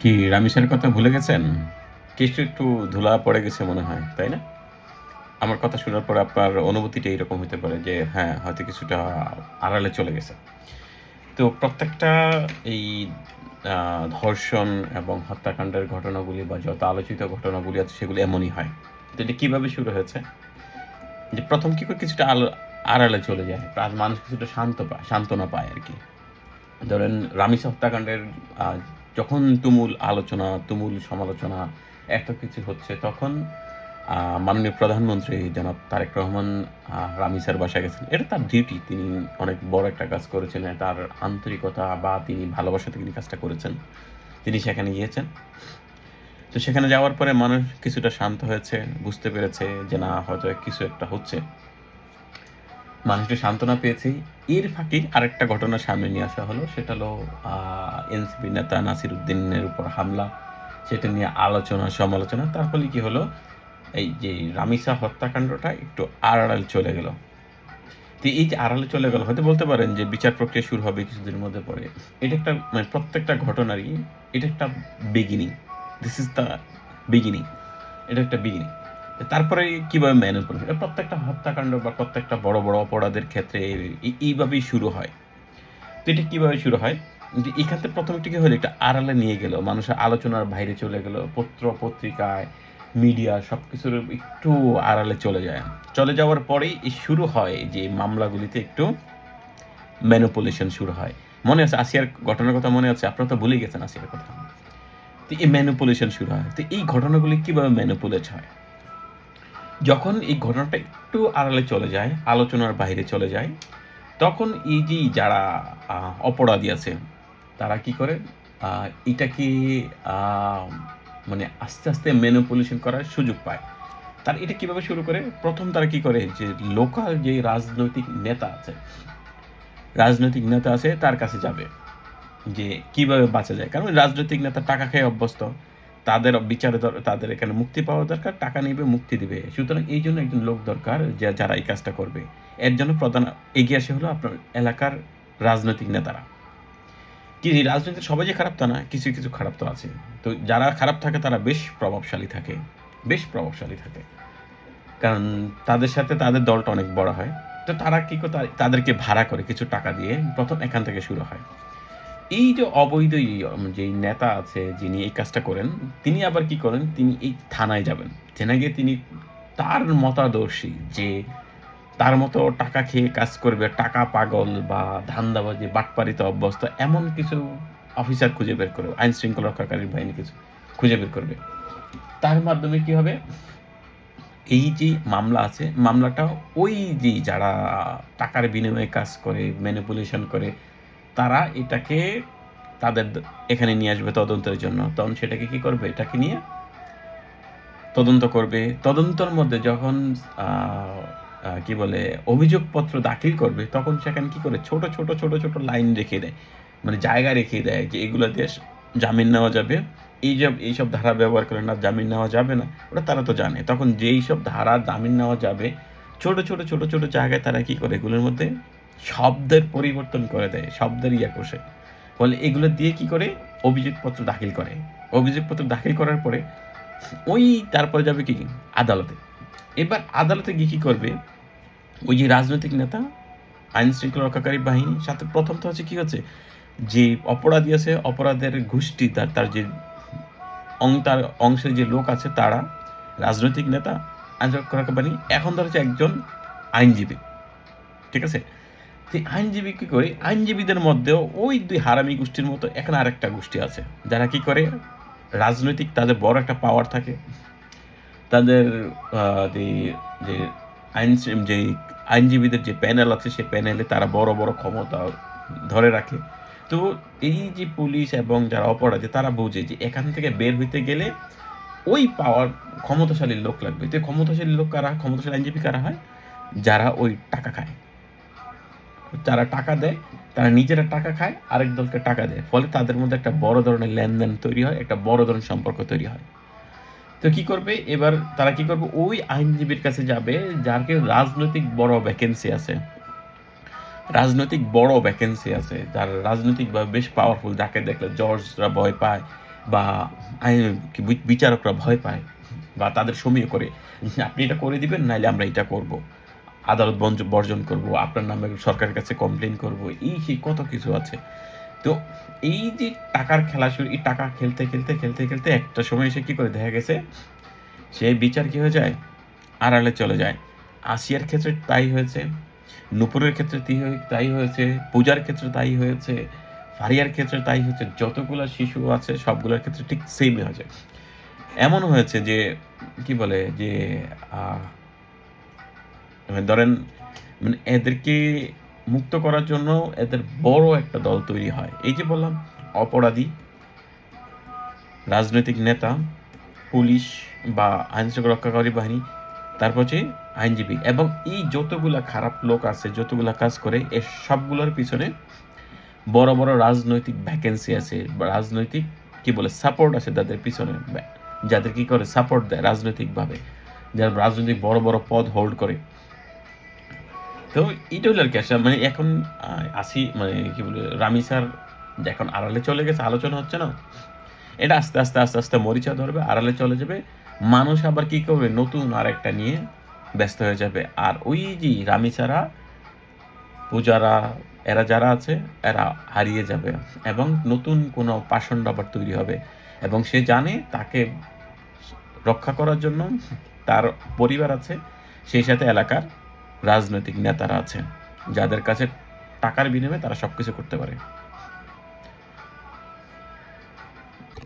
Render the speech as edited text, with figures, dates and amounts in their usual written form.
কি রামিসার কথা ভুলে গেছেন? কিছু একটু ধুলা পড়ে গেছে মনে হয়, তাই না? আমার কথা শোনার পরে আপনার অনুভূতিটা এরকম হতে পারে যে হ্যাঁ, হয়তো কিছুটা আড়ালে চলে গেছে। তো প্রত্যেকটা এই ধর্ষণ এবং হত্যাকাণ্ডের ঘটনাগুলি বা যত আলোচিত ঘটনাগুলি আছে সেগুলি এমনই হয়। তো এটা কিভাবে শুরু হয়েছে? যে ১ম কি করে কিছুটা আড়ালে চলে যায়। আর মানুষ কিছুটা সান্ত্বনা পায় আরকি। ধরেন রামিসা হত্যাকাণ্ডের আ যখন তুমুল আলোচনা, তুমুল সমালোচনা এত কিছু হচ্ছে তখন মাননীয় প্রধানমন্ত্রী জনাব তারেক রহমান রামিসার বাসায় গেছেন। এটা তার ডিউটি। তিনি অনেক বড় একটা কাজ করেছেন। তার আন্তরিকতা বা তিনি ভালোবাসাতে তিনি কাজটা করেছেন। তিনি সেখানে গিয়েছেন। তো সেখানে যাওয়ার পরে মানুষ কিছুটা শান্ত হয়েছে, বুঝতে পেরেছে যে না হয়তো কিছু একটা হচ্ছে। মানুষ একটু সান্ত্বনা পেয়েছে। এর ফাঁকে আরেকটা ঘটনা সামনে নিয়ে আসা হলো। সেটা হলো আ এনসিপি নেতা নাসির উদ্দিনের উপর হামলা। সেটা নিয়ে আলোচনা, সমালোচনা। তার ফলে কি হলো? এই যে রামিসা হত্যাকাণ্ডটা একটু আড়াল চলে গেল। তো এই যে আড়ালে চলে গেল, হয়তো বলতে পারেন যে বিচার প্রক্রিয়া শুরু হবে কিছুদিনের মধ্যে পরে। এটা একটা মানে প্রত্যেকটা ঘটনারই এটা একটা beginning. This is the beginning. এটা একটা বিগিনিং। তারপরে কিভাবে ম্যানেজ করবে? প্রত্যেকটা হত্যাকাণ্ড বা প্রত্যেকটা বড়, বড় অপরাধের ক্ষেত্রে এইভাবেই শুরু হয়। তো এটা কিভাবে শুরু হয়? যে এখান থেকে ১ম টা কি হলো? একটা আড়ালে নিয়ে গেল। মানুষের আলোচনার বাইরে চলে গেল। পত্রিকায়, মিডিয়া সবকিছুর একটু আড়ালে চলে যায়। চলে যাওয়ার পরেই শুরু হয় যে মামলাগুলিতে একটু ম্যানিপুলেশন শুরু হয়। মনে আছে আসিয়ার ঘটনার কথা মনে আছে? আপনারা তো ভুলেই গেছেন আসিয়ার কথা। তো এই ম্যানিপুলেশন শুরু হয়। তো এই ঘটনাগুলি কিভাবে ম্যানিপুলেট হয়? যখন এই ঘটনাটা একটু আড়ালে চলে যায়, আলোচনার বাইরে চলে যায়, তখন এই যে যারা আ অপরাধী আছে, তারা কি করে? আ এটাকে আ মানে আস্তে, আস্তে ম্যানিপুলেশন করার সুযোগ পায়। তারা এটা কিভাবে শুরু করে? ১ম তারা কি করে? যে লোকাল যে রাজনৈতিক নেতা আছে তার কাছে যাবে। যে কিভাবে বাঁচা যায়। কারণ রাজনৈতিক নেতা টাকা খেয়ে অভ্যস্ত। তাদের বিচারে তাদের এখানে মুক্তি পাওয়া দরকার। টাকা নিবে, মুক্তি দিবে। সুতরাং এইজন্য একজন লোক দরকার যারা এই কাজটা করবে। এর জন্য প্রধান এগিয়ে আসে হলো আপনার এলাকার রাজনৈতিক নেতারা। কি রাজনীতির সবাই যে খারাপ তা না। কিছু, কিছু খারাপ তো আছে। তো যারা খারাপ থাকে তারা বেশ প্রভাবশালী থাকে। বেশ প্রভাবশালী থাকে। কারণ তাদের সাথে তাদের দলটা অনেক বড় হয়। তো তারা কি করে তাদেরকে ভাড়া করে কিছু টাকা দিয়ে ১ম এখান থেকে শুরু হয়। এই যে অবৈধ যেই নেতা আছে যিনি এই কাজটা করেন, তিনি আবার কি করেন? তিনি এই থানায় যাবেন। থানায় গিয়ে তিনি তার মতাদর্শী যে তার মতো টাকা খেয়ে কাজ করবে, টাকা পাগল বা ধান্দাবাজি, বাটপারিতে অভ্যস্ত এমন কিছু অফিসার খুঁজে বের করবে। আইন শৃঙ্খলা রক্ষাকারী বাহিনী কিছু খুঁজে বের করবে। তার মাধ্যমে কি হবে? এই যে মামলা আছে, মামলাটা ওই যে যারা টাকার বিনিময়ে কাজ করে, ম্যানিপুলেশন করে, তারা এটাকে তাদের এখানে নিয়ে আসবে তদন্তের জন্য। তখন সেটাকে কি করবে? এটাকে নিয়ে তদন্ত করবে। তদন্তের মধ্যে যখন আ আ কি বলে? অভিযোগপত্র দাখিল করবে, তখন সেখানে কি করে? ছোট লাইন রেখে দেয়। মানে জায়গা রেখে দেয় যে এগুলা দিয়ে জামিন নেওয়া যাবে। এইসব ধারা ব্যবহার করে না জামিন নেওয়া যাবে না। ওটা তারা তো জানে। তখন যেইসব ধারা জামিন নেওয়া যাবে, ছোট জায়গায় তারা কি করে? এগুলোর মধ্যে শব্দের পরিবর্তন করে দেয়। শব্দের কষে। ফলে এগুলো দিয়ে কি করে? অভিযোগপত্র দাখিল করে। অভিযোগপত্র দাখিল করার পরে ওই তারপরে যাবে কি? আদালতে। এবার আদালতে গিয়ে কি করবে? ওই যে রাজনৈতিক নেতা, আইন শৃঙ্খলা রক্ষাকারী বাহিনী সাথে ১ম তো হচ্ছে কি হচ্ছে? যে অপরাধী আছে, অপরাধের গোষ্ঠী তার যে তার অংশের যে লোক আছে তারা, রাজনৈতিক নেতা, আইন রক্ষাকারী বাহিনী, এখন ধরা হচ্ছে একজন আইনজীবী। ঠিক আছে? তো আইনজীবী কি করে? আইনজীবীদের মধ্যেও ওই ২ হারামি গোষ্ঠীর মতো এখানে আরেকটা গোষ্ঠী আছে। যারা কি করে? রাজনৈতিক তাদের বড় একটা পাওয়ার থাকে। তাদের আ যে যে যেই আইনজীবীদের যে প্যানেল আছে, সে প্যানেলে তারা বড়, বড় ক্ষমতা ধরে রাখে। তো এই যে পুলিশ এবং যারা অপরাধী তারা বোঝে যে এখান থেকে বের হইতে গেলে ওই পাওয়ার ক্ষমতাশালী লোক লাগবে। তো ক্ষমতাশালী লোক কারা? ক্ষমতাশালী আইনজীবী কারা হয়? যারা ওই টাকা খায়। যারা টাকা দেয়, তারা নিজেরা টাকা খায়, আরেক দলকে টাকা দেয়। ফলে তাদের মধ্যে একটা বড় ধরনের লেনদেন তৈরি হয়, একটা বড় ধরনের সম্পর্ক তৈরি হয়। তো কি করবে? এবার তারা কি করবে? ওই আইনজীবীর কাছে যাবে যার কি রাজনৈতিক বড় ভ্যাকেন্সি আছে। রাজনৈতিক বড় ভ্যাকেন্সি আছে। যার রাজনৈতিকভাবে বেশ পাওয়ারফুল, যাকে দেখলে জর্জরা ভয় পায়। বা বিচারকরা ভয় পায় বা তাদের সমীহ করে যে, আপনি এটা করে দিবেন নাইলে আমরা এটা করব। আদালত বর্জন করব, আপনার নামে সরকারের কাছে কমপ্লেইন করব। এই সেই কত কিছু আছে। তো এই যে টাকার খেলা শুরু, এই টাকা খেলতে একটা সময় এসে কি করে দেখা গেছে সেই বিচার কি হয়ে যায়? আড়ালে চলে যায়। আসিয়ার ক্ষেত্রে তাই হয়েছে, নূপুরের ক্ষেত্রে তাই হয়েছে, পূজার ক্ষেত্রে তাই হয়েছে, ফারিয়ার ক্ষেত্রে তাই হয়েছে। যতগুলা শিশু আছে সবগুলোর ক্ষেত্রে ঠিক সেমই হয়েছে। এমনও হয়েছে যে কি বলে যে আ ধরেন মানে এদেরকে মুক্ত করার জন্য এদের বড় একটা দল তৈরি হয়। এই যে বললাম অপরাধী, রাজনৈতিক নেতা, পুলিশ বা আইনশৃঙ্খলা রক্ষাকারী বাহিনী, তারপর হচ্ছে আইনজীবী এবং এই যতগুলা খারাপ লোক আছে, যতগুলা কাজ করে এর সবগুলোর পিছনে বড় রাজনৈতিক ভ্যাকেন্সি আছে বা রাজনৈতিক কি বলে সাপোর্ট আছে তাদের পিছনে। যাদের কি করে সাপোর্ট দেয় রাজনৈতিকভাবে। যারা রাজনৈতিক বড় পদ হোল্ড করে। তো এটা হইলো আরকি আসলে মানে এখন মানে কি বলে রামি স্যার এখন আড়ালে চলে গেছে, আলোচনা হচ্ছে না? এটা আস্তে মরিচা ধরবে, আড়ালে চলে যাবে। মানুষ আবার কি করবে? নতুন আরেকটা নিয়ে ব্যস্ত হয়ে যাবে। আর ওই যে রামি ছাড়া পূজারা এরা যারা আছে এরা হারিয়ে যাবে এবং নতুন কোনো পাষণ্ড আবার তৈরি হবে এবং সে জানে তাকে রক্ষা করার জন্য তার পরিবার আছে, সেই সাথে এলাকার রাজনৈতিক নেতারা আছে, যাদের কাছে টাকার বিনিময়ে তারা সবকিছু করতে পারে।